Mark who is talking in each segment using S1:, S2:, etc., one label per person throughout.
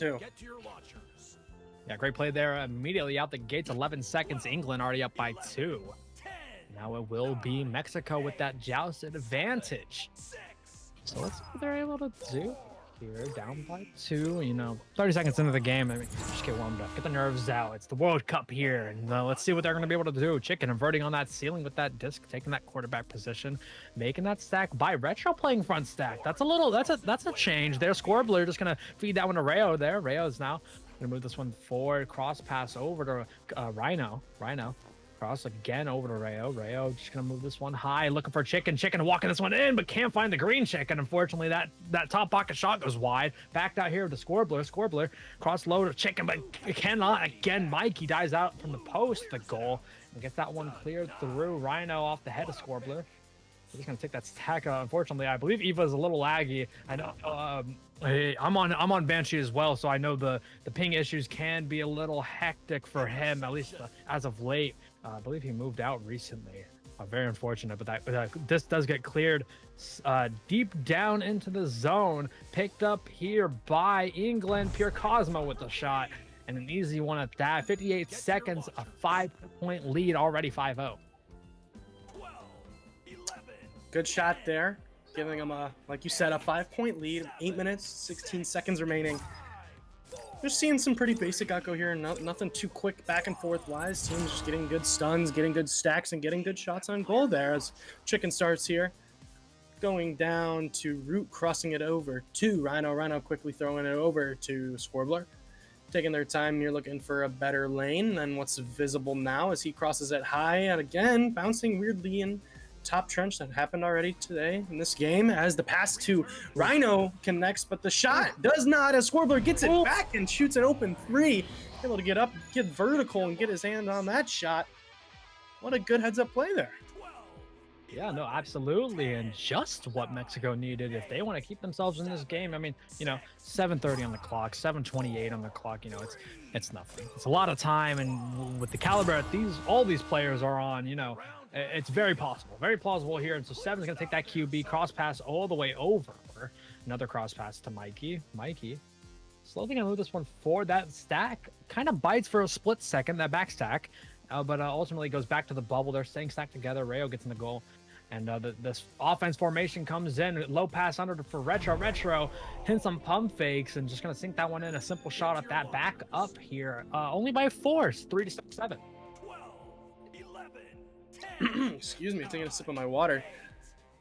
S1: too.
S2: Yeah, great play there. Immediately out the gates, 11 seconds. England already up by 2. Now it will be Mexico with that joust advantage. So let's see what they're able to do here. Down by 2, 30 seconds into the game. I mean, just get warmed up, get the nerves out. It's the World Cup here, and let's see what they're going to be able to do. Chicken inverting on that ceiling with that disc, taking that quarterback position, making that stack by Retro playing front stack. That's a change there. Scorbler just going to feed that one to Rayo there. Rayo is now going to move this one forward, cross pass over to Rhino. Cross again over to Rayo. Rayo just gonna move this one high, looking for Chicken. Chicken walking this one in, but can't find the green Chicken. Unfortunately, that top pocket shot goes wide. Backed out here to Scorbler. Scorbler cross low to Chicken, but cannot. Again, Mikey dies out from the post, the goal, and gets that one cleared through. Rhino off the head of Scorbler. We're just gonna take that stack. Unfortunately, I believe Eva is a little laggy. I know. I'm on Banshee as well, so I know the ping issues can be a little hectic for him, at least as of late. I believe he moved out recently. Very unfortunate, but this does get cleared deep down into the zone. Picked up here by England. Pure Cosmo with the shot, and an easy one at that. 58 seconds, a 5-point lead, already 5-0.
S1: Good shot there, giving them like you said, a 5-point lead. 8 minutes, 16 seconds remaining. Just seeing some pretty basic echo here, nothing too quick back and forth wise. Teams just getting good stuns, getting good stacks, and getting good shots on goal there as Chicken starts here. Going down to Root, crossing it over to Rhino. Rhino quickly throwing it over to Scorbler. Taking their time here, looking for a better lane than what's visible now as he crosses it high. And again, bouncing weirdly in top trench. That happened already today in this game as the pass to Rhino connects, but the shot does not as Scorbler gets it back and shoots an open 3. Able to get up, get vertical, and get his hand on that shot. What a good heads-up play there.
S2: Yeah, no, absolutely, and just what Mexico needed if they want to keep themselves in this game. I mean, 7:30 on the clock, 7:28 on the clock. It's nothing. It's a lot of time, and with the caliber that all these players are on, it's very plausible here. And so Seven's gonna take that QB cross pass all the way over. Another cross pass to Mikey. Slowly gonna move this one forward. That stack kind of bites for a split second, that back stack, but ultimately goes back to the bubble. They're staying stacked together. Rayo gets in the goal. And this offense formation comes in. Low pass under for Retro. Retro hits some pump fakes and just going to sink that one in. A simple shot at that back up here. Only by force, 3-7.
S1: 11, excuse me, taking a sip of my water.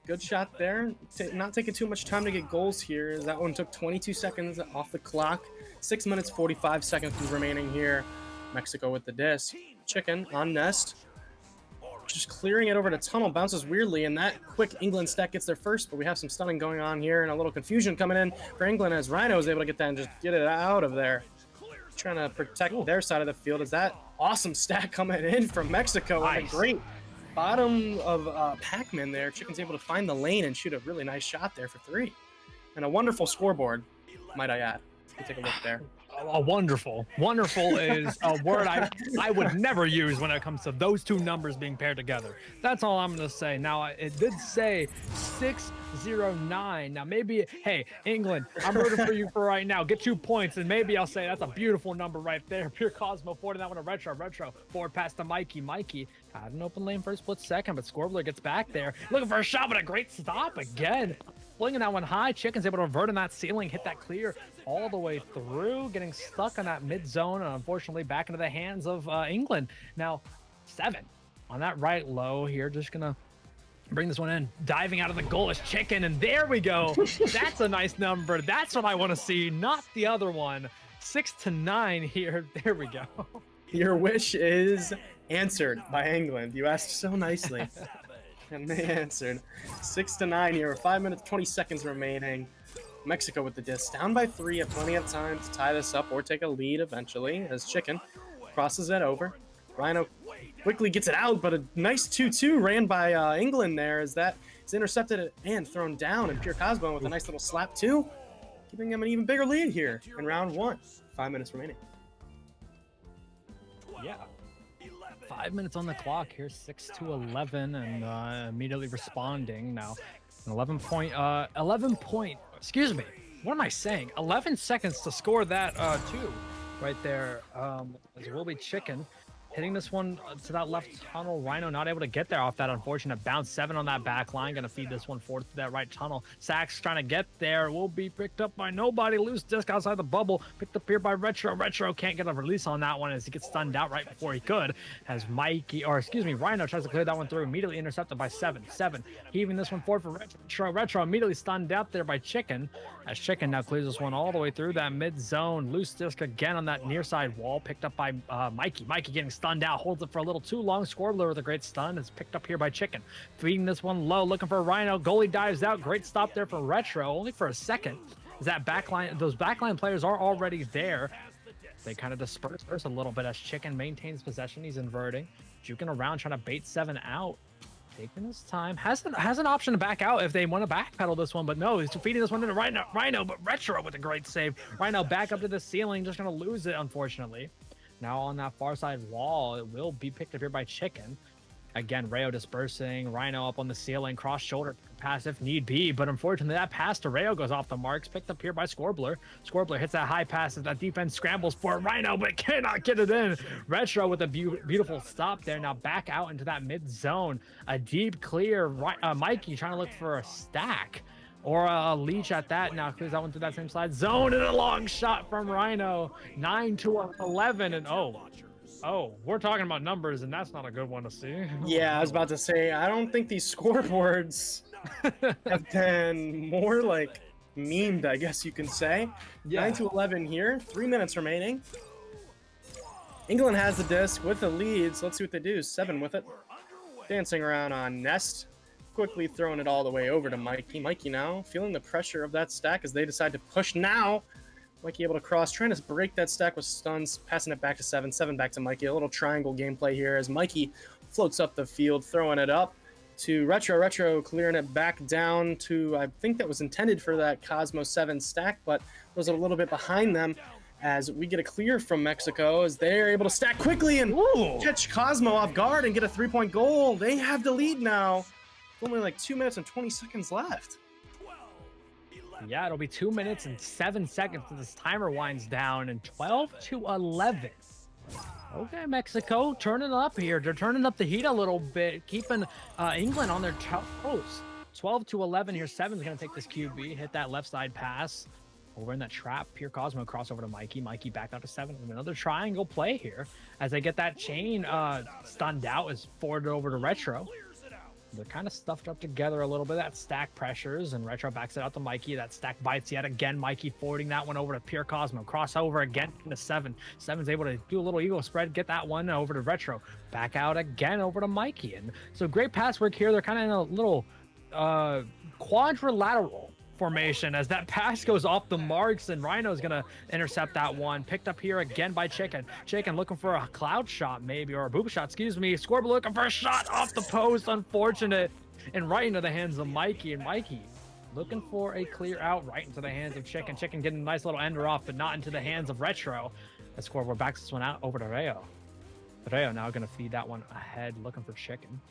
S1: Good shot there. Not taking too much time to get goals here. That one took 22 seconds off the clock. 6 minutes, 45 seconds remaining here. Mexico with the disc. Chicken on Nest. Just clearing it over to Tunnel, bounces weirdly, and that quick England stack gets there first, but we have some stunning going on here and a little confusion coming in for England as Rhino is able to get that and just get it out of there. Trying to protect their side of the field. Is that awesome stack coming in from Mexico?
S2: Nice.
S1: And a great bottom of Pac-Man there. Chicken's able to find the lane and shoot a really nice shot there for 3. And a wonderful scoreboard, might I add. You take a look there.
S2: Wonderful is a word I would never use when it comes to those two numbers being paired together. That's all I'm going to say. Now, it did say 609. Now, maybe, hey, England, I'm rooting for you for right now. Get 2 points, and maybe I'll say that's a beautiful number right there. Pure Cosmo forwarding that one to Retro. Retro forward pass to Mikey. Mikey had an open lane for a split second, but Scorbler gets back there. Looking for a shot, but a great stop again. Flinging that one high. Chicken's able to revert in that ceiling, hit that clear all the way through, getting stuck on that mid zone, and unfortunately back into the hands of England. Now, 7 on that right low here. Just gonna bring this one in. Diving out of the goal is Chicken, and there we go. That's a nice number. That's what I want to see, not the other one. 6-9 here. There we go.
S1: Your wish is answered by England. You asked so nicely. And they answered. 6-9 here. 5 minutes, 20 seconds remaining. Mexico with the disc. Down by 3. Have plenty of time to tie this up or take a lead eventually as Chicken crosses it over. Rhino quickly gets it out, but a nice 2-2 ran by England there as that is intercepted and thrown down. And Pure Cosmo with a nice little slap too, giving him an even bigger lead here in round 1. 5 minutes remaining.
S2: Yeah. 5 minutes on the clock here, 6-11, and immediately responding now. An 11 point, excuse me, what am I saying? 11 seconds to score that two right there. As it will be Chicken hitting this one to that left tunnel. Rhino not able to get there off that unfortunate bounce. 7 on that back line. Going to feed this one forward to that right tunnel. Sax trying to get there. Will be picked up by nobody. Loose disc outside the bubble. Picked up here by Retro. Retro can't get a release on that one as he gets stunned out right before he could. As Rhino tries to clear that one through. Immediately intercepted by 7. 7 heaving this one forward for Retro. Retro immediately stunned out there by Chicken. As Chicken now clears this one all the way through that mid zone. Loose disc again on that near side wall. Picked up by Mikey. Mikey getting stunned out, holds it for a little too long. Scorbler with a great stun is picked up here by Chicken. Feeding this one low, looking for Rhino. Goalie dives out. Great stop there for Retro, only for a second. Is that backline? Those backline players are already there. They kind of disperse a little bit as Chicken maintains possession. He's inverting, juking around, trying to bait 7 out. Taking his time. Has an option to back out if they want to backpedal this one, but no, he's feeding this one into Rhino, but Retro with a great save. Rhino back up to the ceiling, just going to lose it, unfortunately. Now on that far side wall, it will be picked up here by Chicken. Again, Rayo dispersing. Rhino up on the ceiling, cross shoulder pass if need be, but unfortunately that pass to Rayo goes off the marks. Picked up here by Scorbler. Scorbler hits that high pass as that defense scrambles for Rhino, but cannot get it in. Retro with a beautiful stop there. Now back out into that mid zone. A deep clear. Mikey trying to look for a stack or a leech at that. Now clears that one through that same slide zone, and a long shot from Rhino. 9-11, and oh, we're talking about numbers, and that's not a good one to see.
S1: Yeah, I was about to say, I don't think these scoreboards have been more like memed, I guess you can say.
S2: Yeah.
S1: 9-11 here, 3 minutes remaining. England has the disc with the leads. Let's see what they do. 7 with it. Dancing around on Nest. Quickly throwing it all the way over to Mikey. Mikey now feeling the pressure of that stack as they decide to push now. Mikey able to cross, trying to break that stack with stuns, passing it back to 7. 7 back to Mikey. A little triangle gameplay here as Mikey floats up the field, throwing it up to Retro. Retro clearing it back down to, I think that was intended for that Cosmo 7 stack, but was a little bit behind them as we get a clear from Mexico as they're able to stack quickly and catch Cosmo off guard and get a 3-point goal. They have the lead now. Only like 2 minutes and 20 seconds left.
S2: Yeah, it'll be 2 minutes and 7 seconds as this timer winds down, and 12-11. Okay, Mexico turning up here. They're turning up the heat a little bit, keeping England on their toes. 12-11 here. 7's going to take this QB, hit that left side pass. Over in that trap, Pure Cosmo cross over to Mikey. Mikey back out to 7. Another triangle play here as they get that chain stunned out, is forwarded over to Retro. They're kind of stuffed up together a little bit. That stack pressures, and Retro backs it out to Mikey. That stack bites yet again. Mikey forwarding that one over to Pure Cosmo. Crossover again to 7. 7's able to do a little ego spread, get that one over to Retro. Back out again over to Mikey. And so great pass work here. They're kind of in a little quadrilateral formation as that pass goes off the marks, and Rhino's gonna intercept that one. Picked up here again by Chicken. Chicken looking for a cloud shot maybe, or a boob shot, excuse me. Scorbler looking for a shot off the post, unfortunate, and right into the hands of Mikey. And Mikey looking for a clear out right into the hands of Chicken. Chicken getting a nice little ender off, but not into the hands of Retro. The Scorbler backs this one out over to Rayo. Rayo now gonna feed that one ahead, looking for Chicken.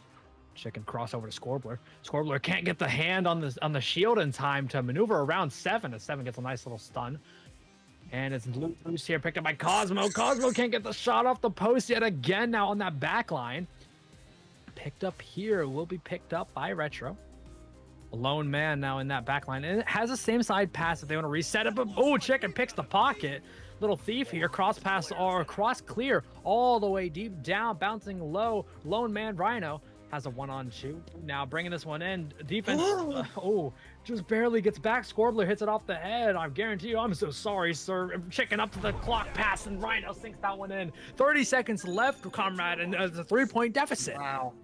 S2: Chicken cross over to Scorbler. Scorbler can't get the hand on the shield in time to maneuver around 7 as 7 gets a nice little stun. And it's loose here, picked up by Cosmo. Cosmo can't get the shot off the post yet again now on that back line. Picked up here, will be picked up by Retro. A lone man now in that back line. And it has the same side pass if they want to reset it, but Chicken picks the pocket. Little thief here, cross pass or cross clear all the way deep down, bouncing low. Lone man Rhino has a 1-on-2. Now bringing this one in. Defense, just barely gets back. Scorbler hits it off the head. I guarantee you, I'm so sorry, sir. Chicken up to the clock pass, and Rhino sinks that one in. 30 seconds left, comrade, and it's a 3-point deficit.
S1: Wow.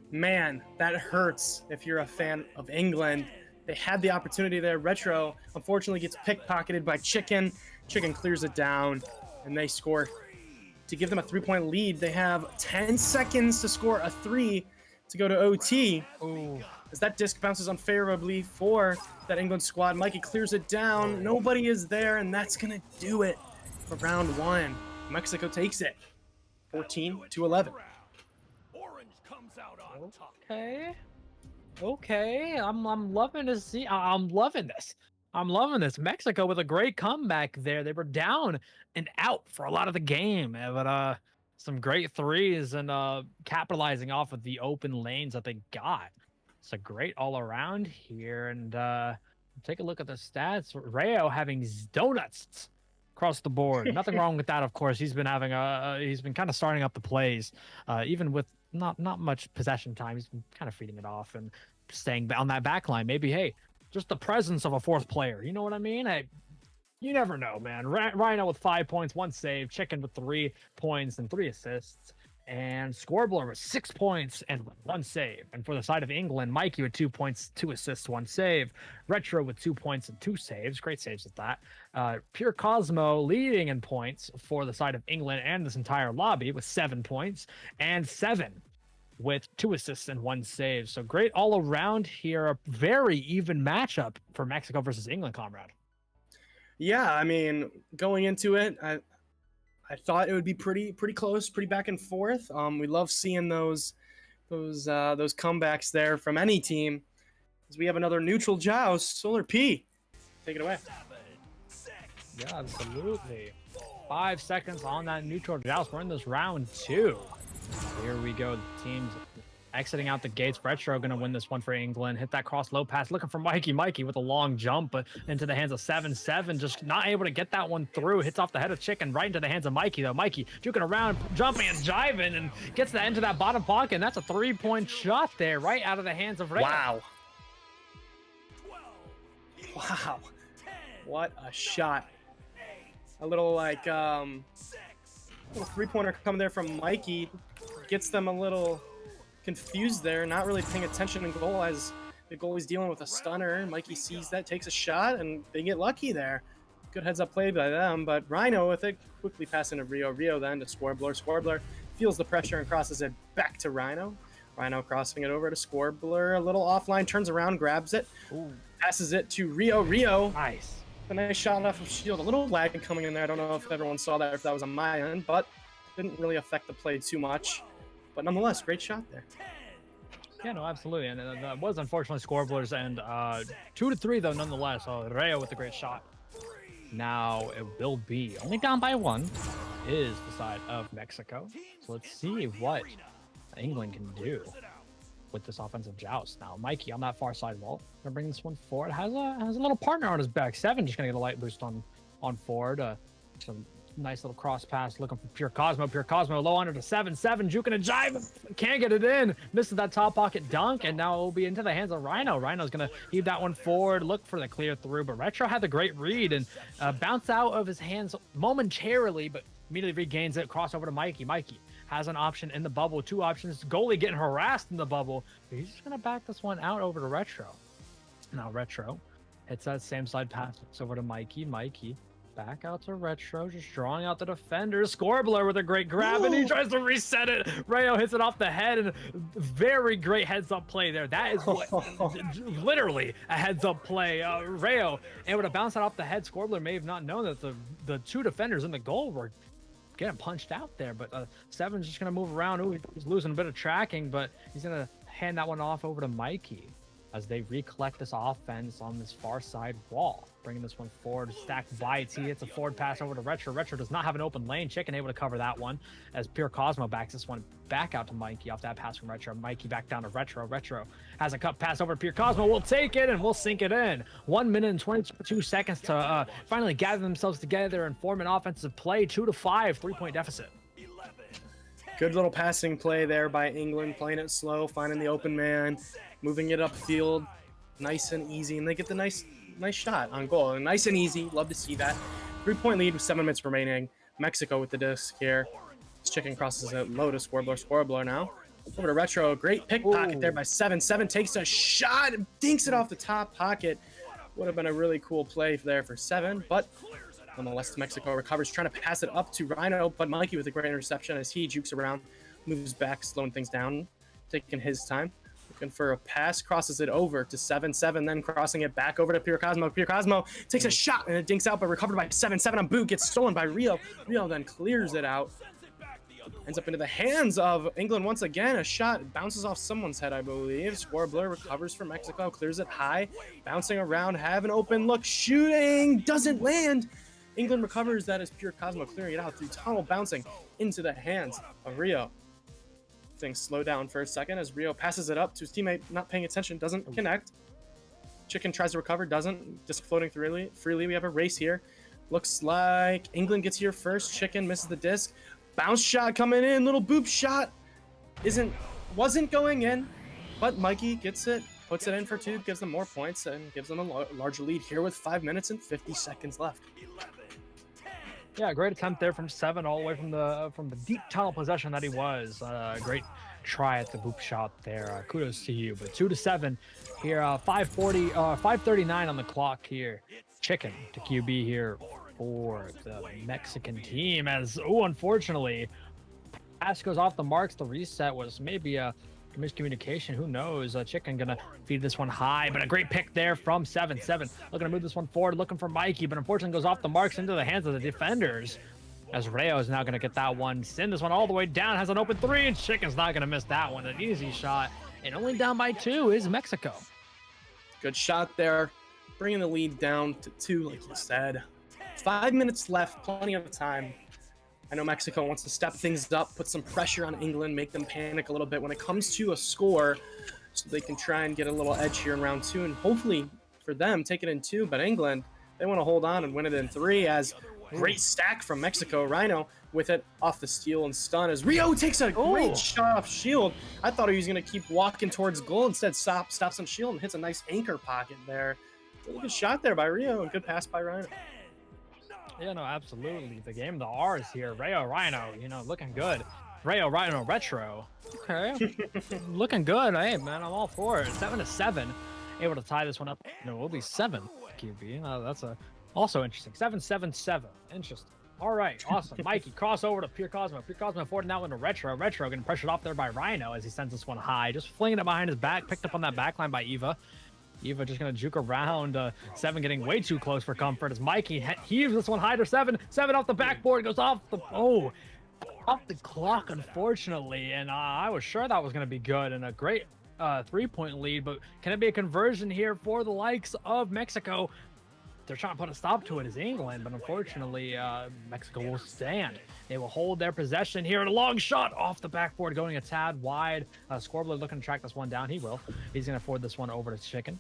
S1: Man, that hurts if you're a fan of England. They had the opportunity there. Retro, unfortunately, gets pickpocketed by Chicken. Chicken clears it down, and they score to give them a 3-point lead. They have 10 seconds to score a 3 to go to OT. As that disc bounces unfavorably for that England squad. Mikey clears it down. Nobody is there, and that's going to do it for round 1. Mexico takes it 14-11.
S2: Okay. I'm loving to see. I'm loving this. I'm loving this. Mexico with a great comeback there. They were down and out for a lot of the game, but some great threes and capitalizing off of the open lanes that they got. It's a great all around here. And take a look at the stats. Rayo having donuts across the board. Nothing wrong with that, of course. He's been having he's been kind of starting up the plays, even with not much possession time. He's been kind of feeding it off and staying on that back line. Maybe, hey, just the presence of a fourth player. You know what I mean? You never know, man. Rhino with 5 points, 1 save. Chicken with 3 points and 3 assists. And Scorbler with 6 points and 1 save. And for the side of England, Mikey with 2 points, 2 assists, 1 save. Retro with 2 points and 2 saves. Great saves at that. Pure Cosmo leading in points for the side of England and this entire lobby with 7 points and 7 with 2 assists and 1 save. So great all around here. A very even matchup for Mexico versus England, comrade.
S1: Yeah, I mean, going into it, I thought it would be pretty close, pretty back and forth. We love seeing those comebacks there from any team. As we have another neutral joust, Solar P, take it away.
S2: Yeah, absolutely. 5 seconds on that neutral joust. We're in this round 2. Here we go. The team's exiting out the gates. Retro going to win this one for England. Hit that cross low pass. Looking for Mikey. Mikey with a long jump, but into the hands of 7-7. Just not able to get that one through. Hits off the head of Chicken right into the hands of Mikey, though. Mikey juking around, jumping and jiving, and gets that into that bottom pocket. And that's a 3-point shot there, right out of the hands of Ray.
S1: Wow. Wow. What a shot. A little like little 3-pointer coming there from Mikey. Gets them a little confused there, not really paying attention in goal as the goalie's dealing with a stunner. Mikey sees that, takes a shot, and they get lucky there. Good heads-up play by them, but Rhino with it, quickly passing to Rio. Rio then to Scorbler. Scorbler feels the pressure and crosses it back to Rhino. Rhino crossing it over to Scorbler. A little offline, turns around, grabs it, passes it to Rio. Rio.
S2: Nice.
S1: A nice shot off of Shield. A little lag coming in there. I don't know if everyone saw that or if that was on my end, but didn't really affect the play too much. But nonetheless, great shot there.
S2: Yeah, no, absolutely. And that was unfortunately Scorbler's end. 2-3, though, nonetheless. So Rayo with a great shot. Now it will be only down by 1 is the side of Mexico. So let's see what England can do with this offensive joust. Now, Mikey on that far side wall. Gonna bring this one forward. Has a little partner on his back. 7 just gonna get a light boost on forward. Some nice little cross pass looking for Pure Cosmo. Pure Cosmo low under to 7-7. Juking a jive. Can't get it in. Misses that top pocket dunk. And now it will be into the hands of Rhino. Rhino's going to heave that one forward. Look for the clear through. But Retro had the great read and bounce out of his hands momentarily. But immediately regains it. Cross over to Mikey. Mikey has an option in the bubble. 2 options. Goalie getting harassed in the bubble. But he's just going to back this one out over to Retro. Now Retro hits that same side pass. It's over to Mikey. Mikey back out to Retro, just drawing out the defender. Scorbler with a great grab, and he tries to reset it. Rayo hits it off the head, and very great heads-up play there. That is what, literally a heads-up play. Rayo able to bounce it off the head. Scorbler may have not known that the 2 defenders in the goal were getting punched out there, but 7's just going to move around. Ooh, he's losing a bit of tracking, but he's going to hand that one off over to Mikey as they recollect this offense on this far side wall. Bringing this one forward, stacked bites. He hits a forward pass over to Retro. Retro does not have an open lane. Chicken able to cover that one as Pure Cosmo backs this one back out to Mikey off that pass from Retro. Mikey back down to Retro. Retro has a cut pass over to Pure Cosmo. We'll take it and we'll sink it in. 1 minute and 22 seconds to finally gather themselves together and form an offensive play. 2-5, 3-point deficit.
S1: Good little passing play there by England, playing it slow, finding the open man, moving it upfield, nice and easy, and they get the nice shot on goal. And nice and easy, love to see that. 3-point lead with 7 minutes remaining. Mexico with the disc here. Chicken crosses it low to Scorbler now. Over to Retro, great pickpocket there by 7. 7 takes a shot and dinks it off the top pocket. Would have been a really cool play there for 7, but nonetheless, Mexico recovers, trying to pass it up to Rhino, but Mikey with a great interception as he jukes around, moves back, slowing things down, taking his time. Looking for a pass, crosses it over to 7-7, then crossing it back over to Pure Cosmo. Pure Cosmo takes a shot and it dinks out, but recovered by 7-7 on boot, gets stolen by Rio. Rio then clears it out. Ends up into the hands of England once again. A shot bounces off someone's head, I believe. Scorbler recovers for Mexico, clears it high, bouncing around, have an open look, shooting, doesn't land. England recovers. That is Pure Cosmo clearing it out through tunnel, bouncing into the hands of Rio. Things slow down for a second as Rio passes it up to his teammate, not paying attention, doesn't connect. Chicken tries to recover, doesn't. Disc floating freely. We have a race here. Looks like England gets here first. Chicken misses the disc. Bounce shot coming in. Little boop shot. Wasn't going in, but Mikey gets it, puts it in for 2, gives them more points, and gives them a larger lead here with 5 minutes and 50 seconds left.
S2: Yeah, great attempt there from 7 all the way from the deep tunnel possession that he was. Great try at the boop shot there. Kudos to you. But 2-7 here. 5:39 on the clock here. Chicken to QB here for the Mexican team. As unfortunately, pass goes off the marks. The reset was maybe a miscommunication. Who knows? Chicken gonna feed this one high, but a great pick there from 7-7. Looking to move this one forward, looking for Mikey, but unfortunately goes off the marks into the hands of the defenders. As Rayo is now gonna get that one, send this one all the way down, has an open 3, and Chicken's not gonna miss that one. An easy shot, and only down by 2 is Mexico.
S1: Good shot there, bringing the lead down to 2, like you said. 5 minutes left, plenty of time. I know Mexico wants to step things up, put some pressure on England, make them panic a little bit when it comes to a score, so they can try and get a little edge here in round 2, and hopefully for them, take it in 2. But England, they want to hold on and win it in 3, as great stack from Mexico. Rhino with it off the steal and stun as Rio takes a great shot off shield. I thought he was going to keep walking towards goal, instead stops on shield and hits a nice anchor pocket there. Really good shot there by Rio, and good pass by Rhino.
S2: Yeah, no, absolutely. The game of the R's here. Rayo Rhino, looking good. Rayo Rhino Retro. Okay. Looking good. Hey, man, I'm all for it. 7-7. Able to tie this one up. No, it'll be 7 QB. That's also interesting. 7-7-7. Interesting. All right, awesome. Mikey, cross over to Pure Cosmo. Pure Cosmo forwarding that one to Retro. Retro getting pressured off there by Rhino as he sends this one high. Just flinging it behind his back. Picked up on that back line by Eva. Eva just going to juke around. 7 getting way too close for comfort as Mikey heaves this one high to 7. 7 off the backboard, goes off the clock, unfortunately. And I was sure that was going to be good and a great 3-point lead. But can it be a conversion here for the likes of Mexico? They're trying to put a stop to it as England, but unfortunately, Mexico will stand. They will hold their possession here. A long shot off the backboard, going a tad wide. Scorbler looking to track this one down. He will. He's going to forward this one over to Chicken.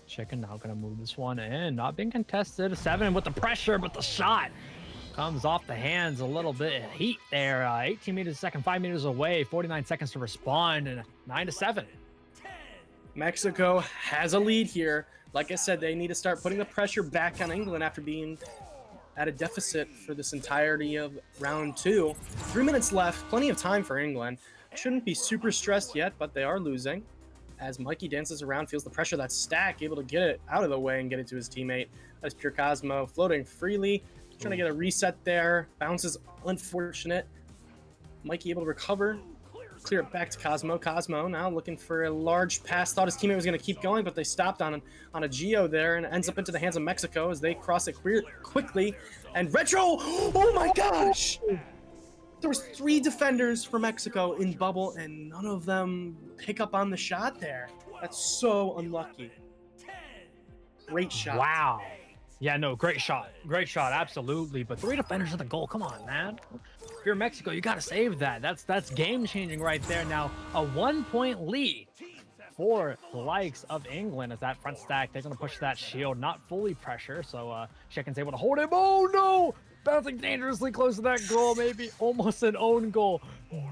S2: Chicken now going to move this one in. Not being contested. 7 with the pressure, but the shot comes off the hands a little bit. Heat there. 18 meters a second, 5 meters away. 49 seconds to respond, and 9-7.
S1: Mexico has a lead here. Like I said, they need to start putting the pressure back on England after being at a deficit for this entirety of round 2. 3 minutes left, plenty of time for England. Shouldn't be super stressed yet, but they are losing. As Mikey dances around, feels the pressure of that stack, able to get it out of the way and get it to his teammate. That's Pure Cosmo floating freely, trying to get a reset there. Bounces, unfortunate. Mikey able to recover. Clear it back to Cosmo. Cosmo now looking for a large pass. Thought his teammate was going to keep going, but they stopped on a Geo there, and it ends up into the hands of Mexico as they cross it quickly. And Retro! Oh my gosh! There was 3 defenders for Mexico in bubble, and none of them pick up on the shot there. That's so unlucky. Great shot.
S2: Wow. Yeah, no, great shot. Great shot, absolutely. But 3 defenders at the goal. Come on, man. If you're Mexico, you got to save that. That's game-changing right there. Now, a 1-point lead for the likes of England as that front stack. They're going to push that shield, not fully pressure. So Chicken's able to hold him. Oh, no! Bouncing dangerously close to that goal. Maybe almost an own goal.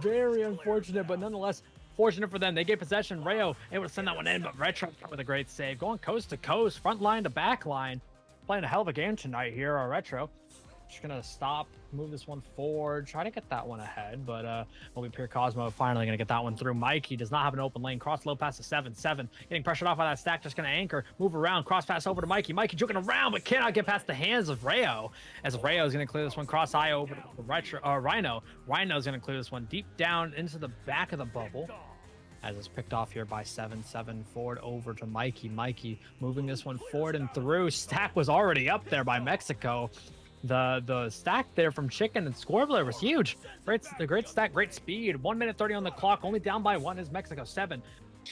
S2: Very unfortunate, but nonetheless, fortunate for them. They get possession. Rayo able to send that one in, but Retro with a great save. Going coast to coast, front line to back line. Playing a hell of a game tonight here, Retro. Just gonna stop, move this one forward, try to get that one ahead, but will be Pure Cosmo finally gonna get that one through. Mikey does not have an open lane. Cross low pass to 7-7. Getting pressured off by that stack, just gonna anchor, move around, cross pass over to Mikey. Mikey joking around, but cannot get past the hands of Rayo. As Rayo is gonna clear this one cross eye over to Rhino. Rhino's gonna clear this one deep down into the back of the bubble. As it's picked off here by 7-7 forward over to Mikey. Mikey moving this one forward and through. Stack was already up there by Mexico. The stack there from Chicken and Scorbler was huge. Great stack, great speed. 1 minute 30 on the clock. Only down by 1 is Mexico 7.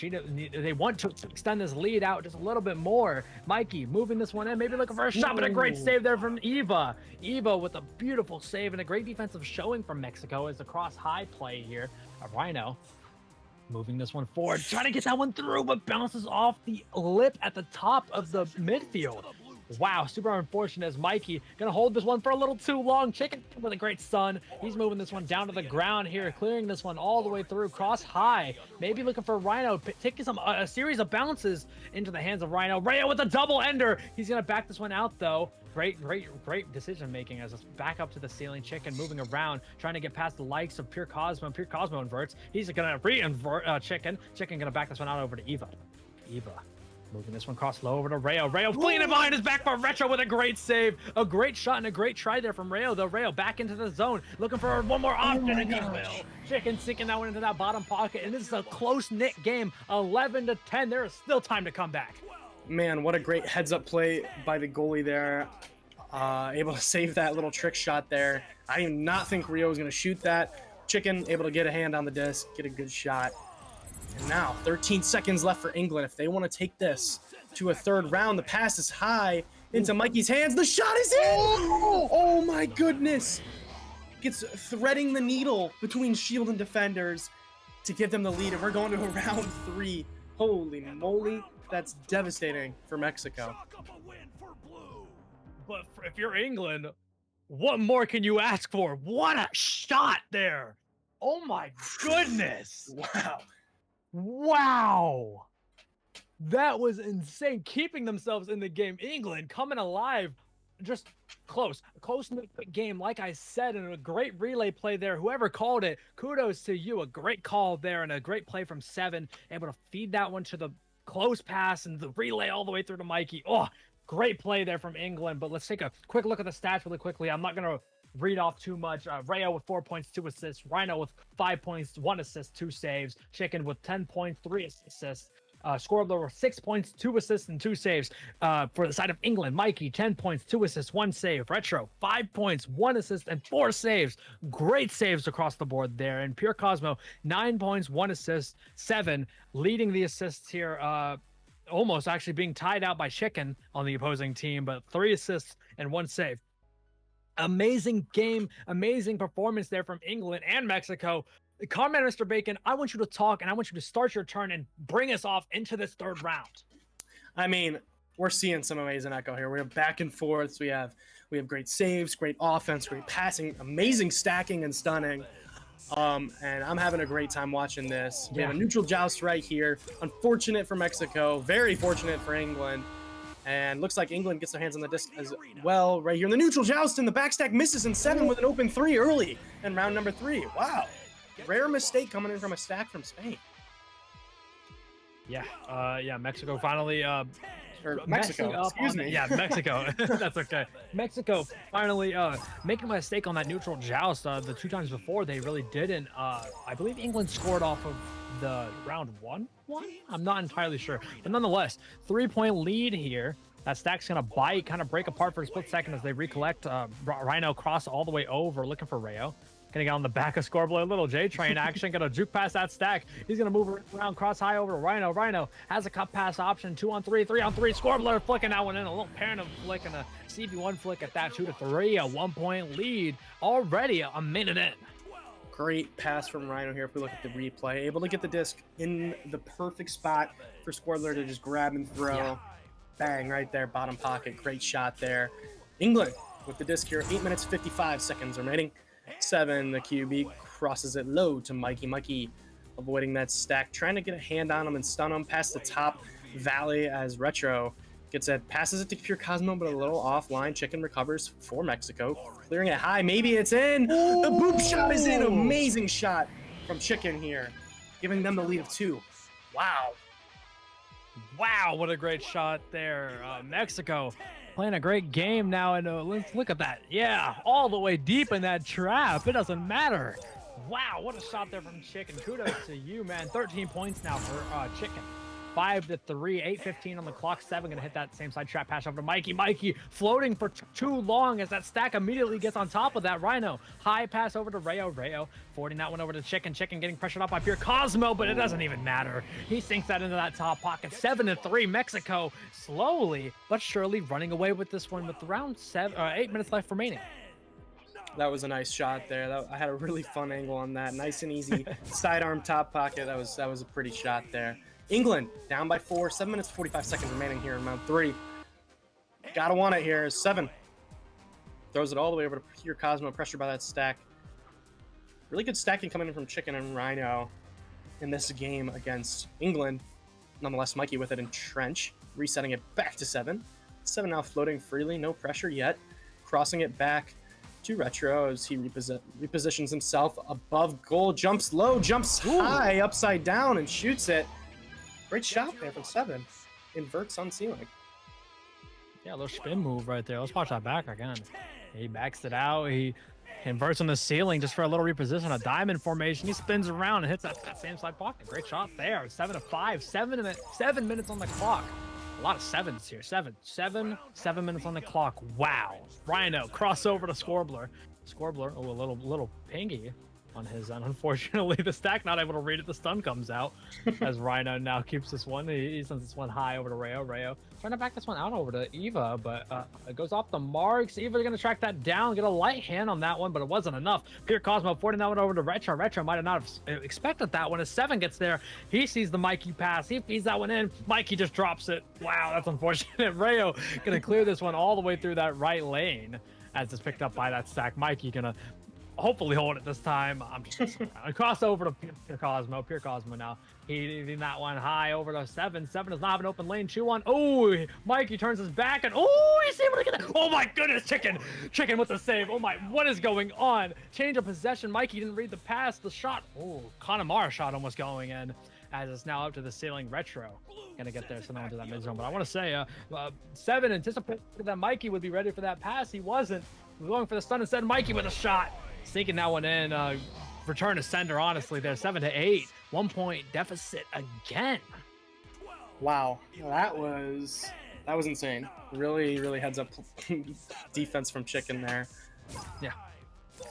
S2: They want to extend this lead out just a little bit more. Mikey moving this one in, maybe looking for a shot, but a great save there from Eva. Eva with a beautiful save and a great defensive showing from Mexico as the cross high play here. Rhino moving this one forward, trying to get that one through, but bounces off the lip at the top of the midfield. Wow, super unfortunate as Mikey gonna hold this one for a little too long. Chicken with a great stun. He's moving this one down to the ground here, clearing this one all the way through, cross high. Maybe looking for Rhino, taking a series of bounces into the hands of Rhino. Rayo with a double ender. He's gonna back this one out though. Great decision making as it's back up to the ceiling. Chicken moving around, trying to get past the likes of Pure Cosmo. Pure Cosmo inverts. He's gonna re-invert Chicken. Chicken gonna back this one out over to Eva. Eva moving this one cross low over to Rayo. Rayo fleeing it behind his back, but Retro with a great save. A great shot and a great try there from Rayo, though. Rayo back into the zone, looking for one more option, and he will. Chicken sinking that one into that bottom pocket, and this is a close-knit game, 11-10. There is still time to come back.
S1: Man, what a great heads-up play by the goalie there. Able to save that little trick shot there. I did not think Rio was going to shoot that. Chicken able to get a hand on the disc, get a good shot. And now, 13 seconds left for England. If they want to take this to a third round, the pass is high into Mikey's hands. The shot is in! Oh my goodness! Gets threading the needle between shield and defenders to give them the lead. And we're going to a round 3. Holy moly, that's devastating for Mexico.
S2: But if you're England, what more can you ask for? What a shot there! Oh my goodness! Wow, that was insane. Keeping themselves in the game. England coming alive, just close game. Like I said, and a great relay play there. Whoever called it, kudos to you. A great call there and a great play from 7. Able to feed that one to the close pass and the relay all the way through to Mikey. Oh, great play there from England. But let's take a quick look at the stats really quickly. I'm not gonna read off too much. Rayo with 4 points, 2 assists. Rhino with 5 points, 1 assist, 2 saves. Chicken with 10 points, 3 assists. Scorbler with 6 points, 2 assists, and 2 saves. For the side of England, Mikey, 10 points, 2 assists, 1 save. Retro, 5 points, 1 assist, and 4 saves. Great saves across the board there. And Pure Cosmo, 9 points, 1 assist, 7, leading the assists here. Almost actually being tied out by Chicken on the opposing team, but 3 assists and 1 save. Amazing game, amazing performance there from England and Mexico. Comment, Mr. Bacon, I want you to talk and I want you to start your turn and bring us off into this third round.
S1: I mean, we're seeing some amazing echo here. We have back and forths. We have great saves, great offense, great passing, amazing stacking and stunning. And I'm having a great time watching this. We have a neutral joust right here. Unfortunate for Mexico, very fortunate for England. And looks like England gets their hands on the disc as well right here in the neutral joust, and the backstack misses in 7 with an open 3 early in round number 3. Wow. Rare mistake coming in from a stack from Spain.
S2: Mexico finally
S1: Mexico, excuse me.
S2: Yeah, Mexico. That's okay. Mexico finally making a mistake on that neutral joust. The 2 times before they really didn't. I believe England scored off of the round 1. I'm not entirely sure, but nonetheless, 3-point lead here. That stack's gonna bite, kind of break apart for a split second as they recollect. Rhino cross all the way over, looking for Rayo. Gonna get on the back of Scorbler, little J-Train action, gonna juke past that stack. He's gonna move around, cross high over to Rhino. Rhino has a cut pass option, 2-on-3, 3-on-3. Scorbler flicking that one in, a little parent flick and a CB1 flick at that, 2-3, a 1-point lead already a minute in.
S1: Great pass from Rhino here if we look at the replay. Able to get the disc in the perfect spot for Scorbler to just grab and throw. Yeah. Bang, right there, bottom pocket. Great shot there. England with the disc here, 8 minutes, 55 seconds remaining. 7, the QB crosses it low to Mikey. Mikey avoiding that stack, trying to get a hand on him and stun him past the top valley as Retro gets it, passes it to Pure Cosmo, but a little offline. Chicken recovers for Mexico, clearing it high. Maybe it's in. Ooh. The boop shot is in. Amazing shot from Chicken here, giving them the lead of 2. Wow.
S2: Wow, what a great shot there. Mexico playing a great game now, and let's look at that. Yeah, all the way deep in that trap. It doesn't matter. Wow, what a shot there from Chicken. Kudos to you, man. 13 points now for Chicken. 5-3, 8:15 on the clock. Seven gonna hit that same side trap pass over to Mikey. Mikey floating for too long as that stack immediately gets on top of that. Rhino high pass over to Rayo. Rayo forwarding that one over to Chicken. Chicken getting pressured up by Pure Cosmo, but it doesn't even matter. He sinks that into that top pocket. 7-3. Mexico slowly but surely running away with this one with around 8 minutes left remaining.
S1: That was a nice shot there. I had a really fun angle on that. Nice and easy sidearm top pocket. That was a pretty shot there. England down by 4. 7 minutes 45 seconds remaining here in round 3. Gotta want it here. 7 throws it all the way over to Pure Cosmo. Pressure by that stack. Really good stacking coming in from Chicken and Rhino in this game against England. Nonetheless, Mikey with it in trench, resetting it back to 7. 7 now floating freely, no pressure yet. Crossing it back to Retro as he repositions himself above goal, jumps low, jumps high, upside down, and shoots it. Great shot there from 7. Inverts on ceiling.
S2: Yeah, a little spin move right there. Let's watch that back again. He backs it out. He inverts on the ceiling just for a little reposition, a diamond formation. He spins around and hits that same side pocket. Great shot there. 7-5. 7 minutes on the clock. A lot of sevens here. 7 minutes on the clock. Wow. Rhino crossover to Scorbler. Scorbler, oh, a little pingy on his end. Unfortunately, the stack not able to read it. The stun comes out as Rhino now keeps this one. He sends this one high over to Rayo. Rayo trying to back this one out over to Eva, but it goes off the marks. Eva's going to track that down, get a light hand on that one, but it wasn't enough. Pure Cosmo forwarding that one over to Retro. Retro might have not have expected that one. As 7 gets there, he sees the Mikey pass. He feeds that one in. Mikey just drops it. Wow, that's unfortunate. Rayo going to clear this one all the way through that right lane as it's picked up by that stack. Mikey going to hopefully hold it this time. I'm just cross over to Pure Cosmo. Pure Cosmo now. Heating that one high over to 7. 7 does not have an open lane. Chew on. Oh, Mikey turns his back and he's able to get that. Oh my goodness, Chicken. Chicken with the save. Oh my, what is going on? Change of possession. Mikey didn't read the pass. The shot. Oh, Connemara shot almost going in as it's now up to the ceiling. Retro gonna get there somehow into that mid zone. But I want to say, 7 anticipated that Mikey would be ready for that pass. He wasn't. He was going for the stun instead. Mikey with a shot. Sinking that one in. Return to sender, honestly, there. 7-8. 1 point deficit again.
S1: Wow, that was insane. Really heads up defense from Chicken there.
S2: Yeah.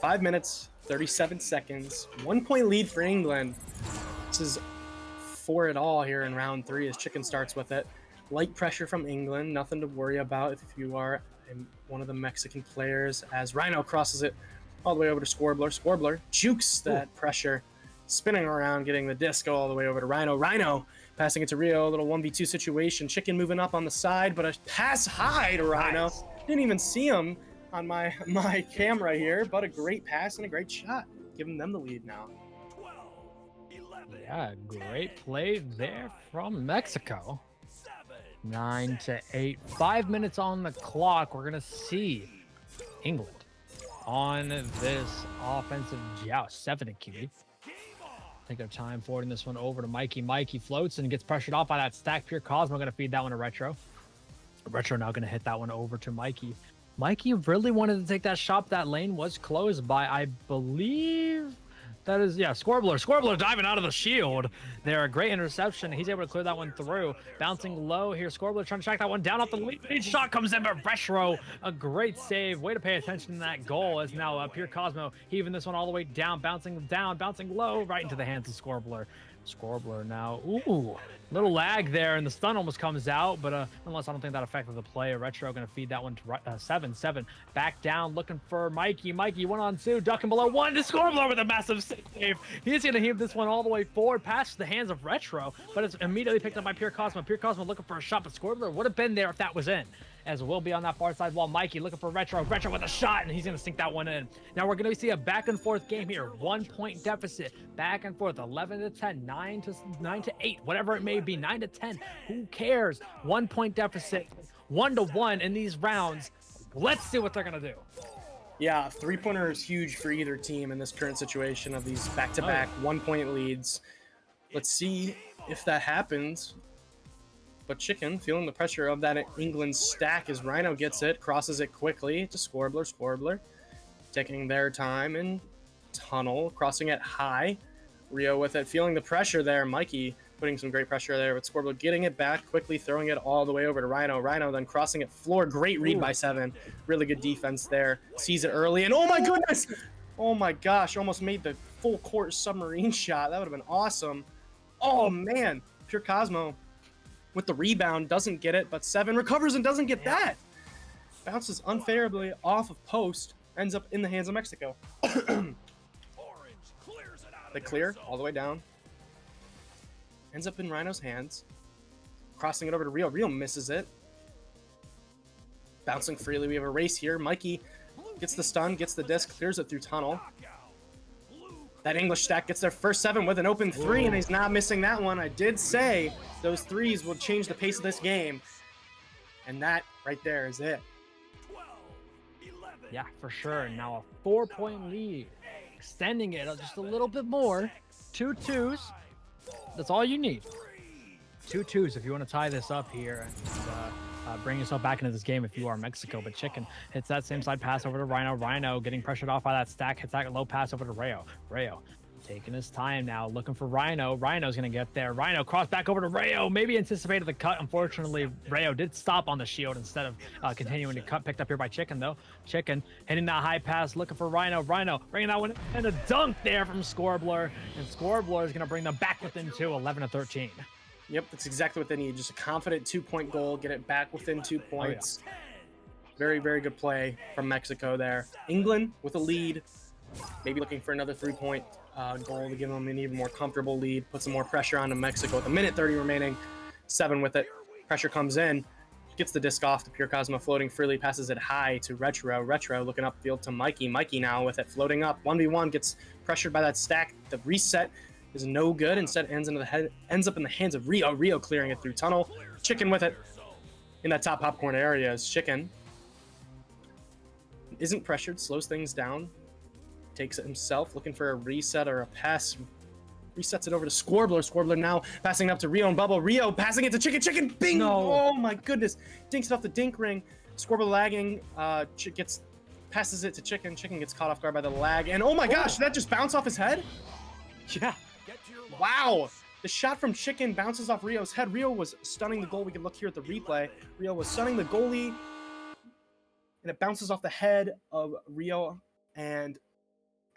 S1: 5 minutes 37 seconds. 1 point lead for England. This is for it all here in round 3 as Chicken starts with it. Light pressure from England. Nothing to worry about if you are one of the Mexican players as Rhino crosses it all the way over to Scorbler. Scorbler jukes that pressure, spinning around, getting the disco all the way over to Rhino. Rhino passing it to Rio, a little 1v2 situation. Chicken moving up on the side, but a pass high to Rhino.
S2: Nice.
S1: Didn't even see him on my camera here, but a great pass and a great shot, giving them the lead now.
S2: Yeah, great play there from Mexico. 9-8. 5 minutes on the clock. We're gonna see England on this offensive joust. 7 to Kiwi. Take our time forwarding this one over to Mikey. Mikey floats and gets pressured off by that stack. Pure Cosmo going to feed that one to Retro. Retro now going to hit that one over to Mikey. Mikey really wanted to take that shot. That lane was closed by, I believe, that is, yeah, Scorbler. Scorbler diving out of the shield. There, a great interception. He's able to clear that one through. Bouncing low here. Scorbler trying to track that one down off the lead. Shot comes in, but Retro, a great save. Way to pay attention to that goal as now Pure Cosmo heaving this one all the way down, bouncing low, right into the hands of Scorbler. Scorbler now, ooh, little lag there, and the stun almost comes out, but unless I don't think that affected the play. Retro going to feed that one to 7. Back down, looking for Mikey. Mikey 1-on-2, ducking below 1 to Scorbler with a massive save. He's going to heave this one all the way forward, past the hands of Retro, but it's immediately picked up by Pure Cosmo. Pure Cosmo looking for a shot, but Scorbler would have been there if that was in. As we'll be on that far side wall. Mikey looking for Retro. Retro with a shot, and he's going to sink that one in. Now we're going to see a back and forth game here. 1 point deficit. Back and forth. 11-10, 9-8, whatever it may be. 9-10. Who cares? 1 point deficit. 1-1 in these rounds. Let's see what they're going to do.
S1: Yeah, 3-pointer is huge for either team in this current situation of these back-to-back 1 point leads. Let's see if that happens. But Chicken feeling the pressure of that England stack as Rhino gets it, crosses it quickly to Scorbler. Scorbler taking their time in tunnel, crossing it high. Rio with it, feeling the pressure there. Mikey putting some great pressure there, but Scoreboard getting it back quickly, throwing it all the way over to Rhino. Rhino then crossing it floor. Great read by Seven. Really good defense there. Sees it early, and oh my goodness! Oh my gosh, almost made the full court submarine shot. That would have been awesome. Oh man, Pure Cosmo with the rebound, doesn't get it, but Seven recovers and doesn't get that. Bounces unfavorably off of post, ends up in the hands of Mexico. The clear all the way down. Ends up in Rhino's hands. Crossing it over to Rio. Rio misses it. Bouncing freely. We have a race here. Mikey gets the stun, gets the disc, clears it through tunnel. That English stack gets their first 7 with an open 3, and he's not missing that one. I did say those 3s will change the pace of this game. And that right there is it.
S2: Yeah, for sure. Now a 4-point lead. Extending it just a little bit more. 2 twos. That's all you need. 2 twos if you want to tie this up here and bring yourself back into this game if you are Mexico. But Chicken hits that same side pass over to Rhino. Rhino getting pressured off by that stack. Hits that low pass over to Rayo. Rayo taking his time now, looking for Rhino. Rhino's going to get there. Rhino cross back over to Rayo. Maybe anticipated the cut. Unfortunately, Rayo did stop on the shield instead of continuing to cut. Picked up here by Chicken, though. Chicken hitting that high pass, looking for Rhino. Rhino bringing that one, and a dunk there from Scoreblur. And Scoreblur is going to bring them back within 2, 11-13.
S1: Yep, that's exactly what they need. Just a confident 2-point goal, get it back within 2 points. Oh, yeah. Very, very good play from Mexico there. England with a lead, maybe looking for another 3-point goal to give them an even more comfortable lead, put some more pressure onto Mexico with a minute 30 remaining. 7 with it. Pressure comes in, gets the disc off to Pure Cosmo, floating freely, passes it high to Retro. Retro looking upfield to Mikey. Mikey now with it floating up. 1v1 gets pressured by that stack. The reset is no good. Instead ends up in the hands of Rio. Rio clearing it through tunnel. Chicken with it in that top popcorn area is Chicken. Isn't pressured, slows things down. Takes it himself, looking for a reset or a pass. Resets it over to Scorbler. Scorbler now passing it up to Rio and Bubble. Rio passing it to Chicken. Chicken, bing! No. Oh my goodness. Dinks it off the dink ring. Scorbler lagging. Passes it to Chicken. Chicken gets caught off guard by the lag. And oh my gosh, did that just bounce off his head?
S2: Yeah.
S1: Wow. The shot from Chicken bounces off Rio's head. Rio was stunning the goal. We can look here at the replay. Rio was stunning the goalie. And it bounces off the head of Rio and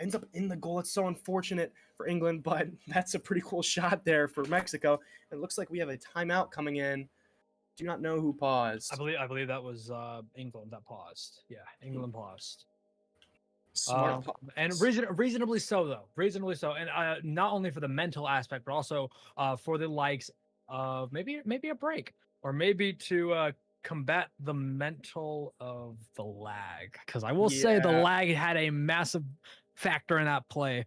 S1: ends up in the goal. It's so unfortunate for England, but that's a pretty cool shot there for Mexico. And it looks like we have a timeout coming in. Do not know who paused.
S2: I believe that was England that paused. Yeah, England paused.
S1: Smart
S2: and reasonably so, though. Reasonably so, and not only for the mental aspect, but also for the likes of maybe a break, or maybe to combat the mental of the lag. Because I will say the lag had a massive factor in that play.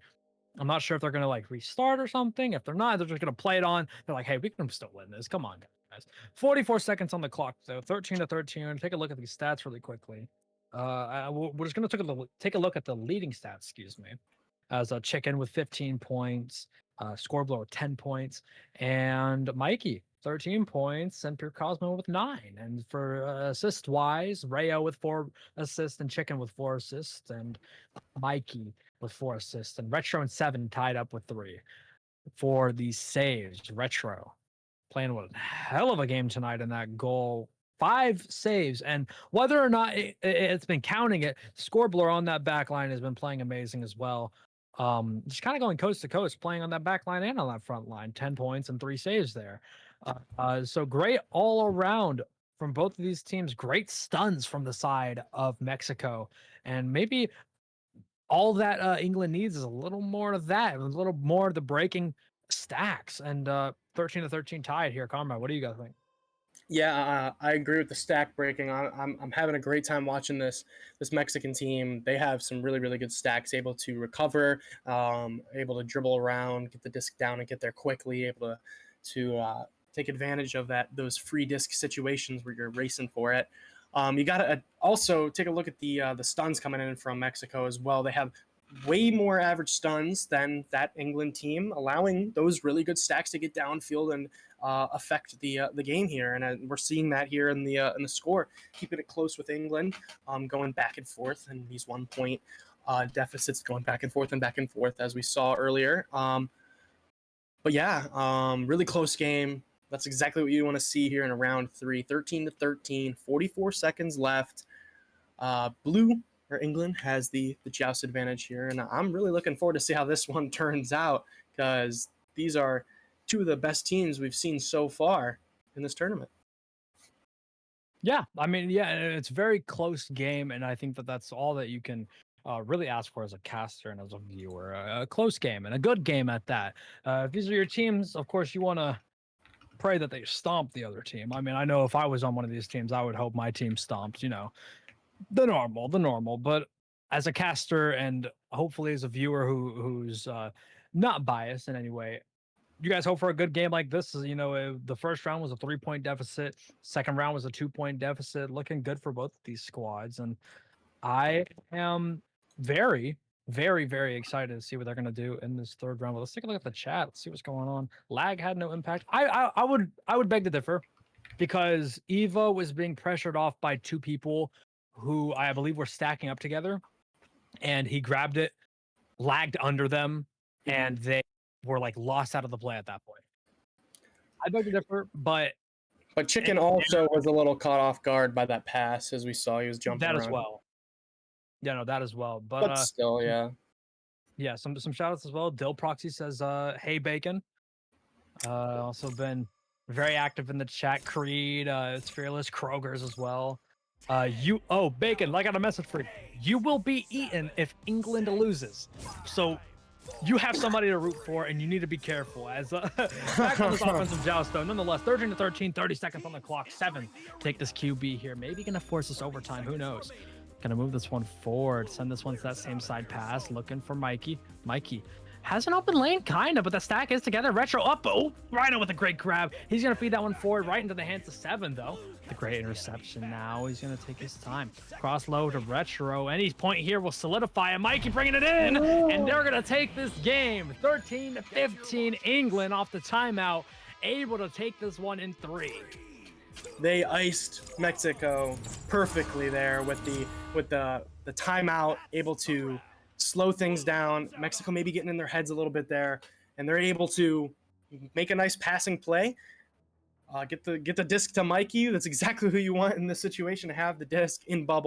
S2: I'm not sure if they're gonna restart or something. If they're not, they're just gonna play it on. They're like, hey, we can still win this. Come on, guys. 44 seconds on the clock, so 13-13. Take a look at these stats really quickly. We're just gonna take a look at the leading stats. Excuse me. As a Chicken with 15 points, Scoreblower with 10 points, and Mikey 13 points, and Pure Cosmo with 9. And for assist wise, Rayo with 4 assists, and Chicken with 4 assists, and Mikey with 4 assists, and Retro and 7 tied up with 3. For the saves, Retro playing what a hell of a game tonight in that goal. 5 saves, and whether or not it's been counting it, Scoreblur on that back line has been playing amazing as well. Just kind of going coast to coast, playing on that back line and on that front line. 10 points and 3 saves there. So great all around from both of these teams. Great stuns from the side of Mexico, and maybe all that England needs is a little more of that, a little more of the breaking stacks. And 13-13 tied here. Karma, what do you guys think?
S1: Yeah, I agree with the stack breaking. I'm having a great time watching this Mexican team. They have some really, really good stacks, able to recover, able to dribble around, get the disc down and get there quickly, able to take advantage of those free disc situations where you're racing for it. You got to also take a look at the stuns coming in from Mexico as well. They have way more average stuns than that England team, allowing those really good stacks to get downfield and affect the game here. And we're seeing that here in the score, keeping it close with England, going back and forth, and these 1-point deficits going back and forth as we saw earlier. But But yeah, really close game. That's exactly what you want to see here in round 3. 13-13, 44 seconds left. Blue or England has the joust advantage here, and I'm really looking forward to see how this one turns out, because these are two of the best teams we've seen so far in this tournament.
S2: Yeah, I mean, yeah, it's a very close game, and I think that that's all that you can really ask for as a caster and as a viewer. A close game and a good game at that. If these are your teams, of course, you want to pray that they stomp the other team. I mean, I know if I was on one of these teams, I would hope my team stomped, the normal. But as a caster and hopefully as a viewer who's not biased in any way, you guys hope for a good game like this. The first round was a 3-point deficit. Second round was a 2-point deficit. Looking good for both of these squads. And I am very, very, very excited to see what they're going to do in this third round. But let's take a look at the chat. Let's see what's going on. Lag had no impact. I would beg to differ, because Eva was being pressured off by two people who I believe were stacking up together, and he grabbed it, lagged under them, and they were like lost out of the play at that point. I beg to differ, but
S1: Chicken also was a little caught off guard by that pass, as we saw. He was jumping
S2: that
S1: around.
S2: as well. Yeah, no, that as well.
S1: But still, yeah.
S2: Yeah, some shout outs as well. Dill Proxy says, hey Bacon. Also been very active in the chat. Creed, it's Fearless, Kroger's as well. Bacon, I got a message for you. You will be eaten if England loses. So you have somebody to root for, and you need to be careful. As back on this offensive joust, though, nonetheless, 13-13, 30 seconds on the clock. 7. Take this QB here. Maybe gonna force this overtime. Who knows? Gonna move this one forward. Send this one to that same side pass. Looking for Mikey. Mikey has an open lane, kind of, but the stack is together. Retro up. Oh, Rhino with a great grab. He's going to feed that one forward right into the hands of 7, though. The great interception now. He's going to take his time. Cross low to Retro. Any point here will solidify it. Mikey bringing it in. And they're going to take this game. 13-15. England off the timeout. Able to take this one in 3.
S1: They iced Mexico perfectly there with the timeout, able to slow things down. Mexico maybe getting in their heads a little bit there, and they're able to make a nice passing play. Get the disc to Mikey. That's exactly who you want in this situation, to have the disc in bubble.